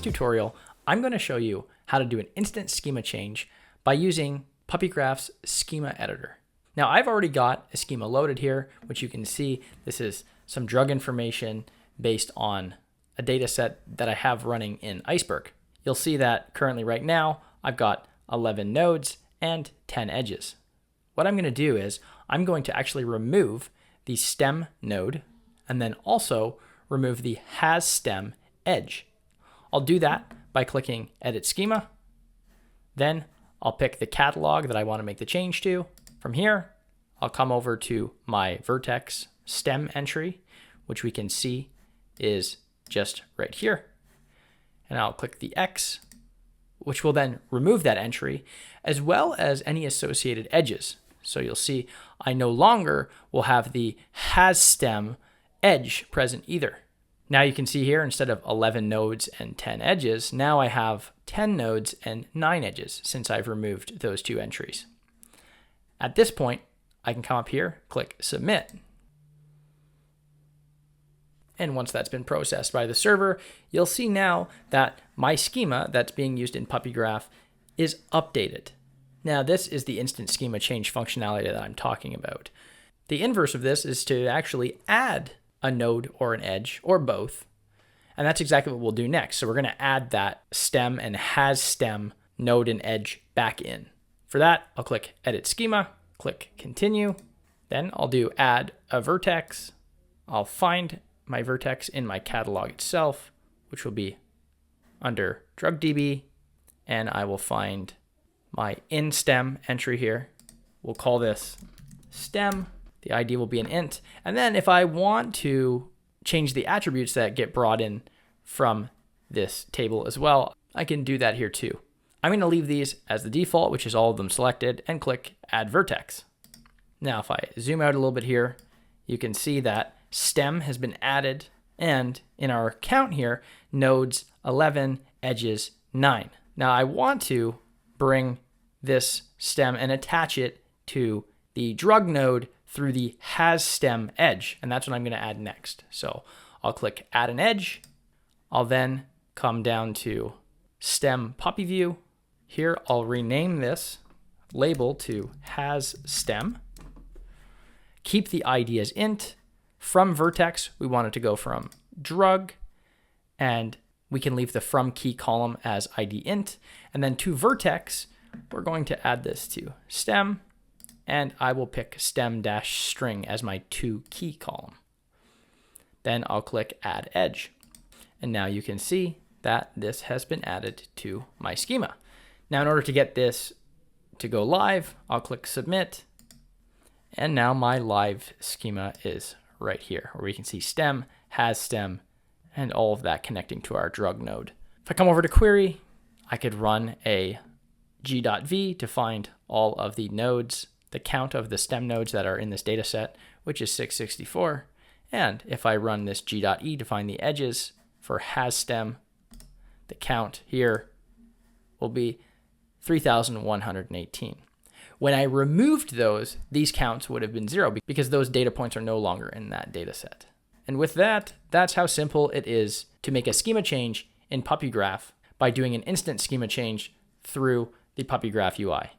tutorial, I'm going to show you how to do an instant schema change by using PuppyGraph's schema editor. Now, I've already got a schema loaded here, which you can see this is some drug information based on a data set that I have running in Iceberg. You'll see that currently right now, I've got 11 nodes and 10 edges. What I'm going to do is I'm going to actually remove the stem node and then also remove the has stem edge. I'll do that by clicking Edit Schema. Then I'll pick the catalog that I want to make the change to. From here, I'll come over to my vertex stem entry, which we can see is just right here. And I'll click the X, which will then remove that entry, as well as any associated edges. So you'll see I no longer will have the has stem edge present either. Now you can see here, instead of 11 nodes and 10 edges, now I have 10 nodes and 9 edges since I've removed those two entries. At this point, I can come up here, click Submit. And once that's been processed by the server, you'll see now that my schema that's being used in PuppyGraph is updated. Now, this is the instant schema change functionality that I'm talking about. The inverse of this is to actually add a node or an edge or both. And that's exactly what we'll do next. So we're going to add that stem and has stem node and edge back in. For that, I'll click Edit Schema, click Continue. Then I'll do Add a Vertex. I'll find my vertex in my catalog itself, which will be under DrugDB, and I will find my in-stem entry here. We'll call this stem. The ID will be an int. And then if I want to change the attributes that get brought in from this table as well, I can do that here too. I'm going to leave these as the default, which is all of them selected, and click Add Vertex. Now, if I zoom out a little bit here, you can see that stem has been added, and in our count here, nodes 11, edges 9. Now I want to bring this stem and attach it to the drug node through the has stem edge, and that's what I'm going to add next. So I'll click Add an Edge. I'll then come down to Stem Puppy View. Here I'll rename this label to has stem. Keep the ID as int. From vertex, we want it to go from drug, and we can leave the from key column as ID int. And then to vertex, we're going to add this to stem, and I will pick stem-string as my to key column. Then I'll click Add Edge. And now you can see that this has been added to my schema. Now, in order to get this to go live, I'll click Submit. And now my live schema is right here, where we can see stem, has stem, and all of that connecting to our drug node. If I come over to query, I could run a g.v to find all of the nodes, the count of the stem nodes that are in this data set, which is 664. And if I run this g.e to find the edges for has stem, the count here will be 3,118. When I removed those, these counts would have been 0 because those data points are no longer in that data set. And with that, that's how simple it is to make a schema change in PuppyGraph by doing an instant schema change through the PuppyGraph UI.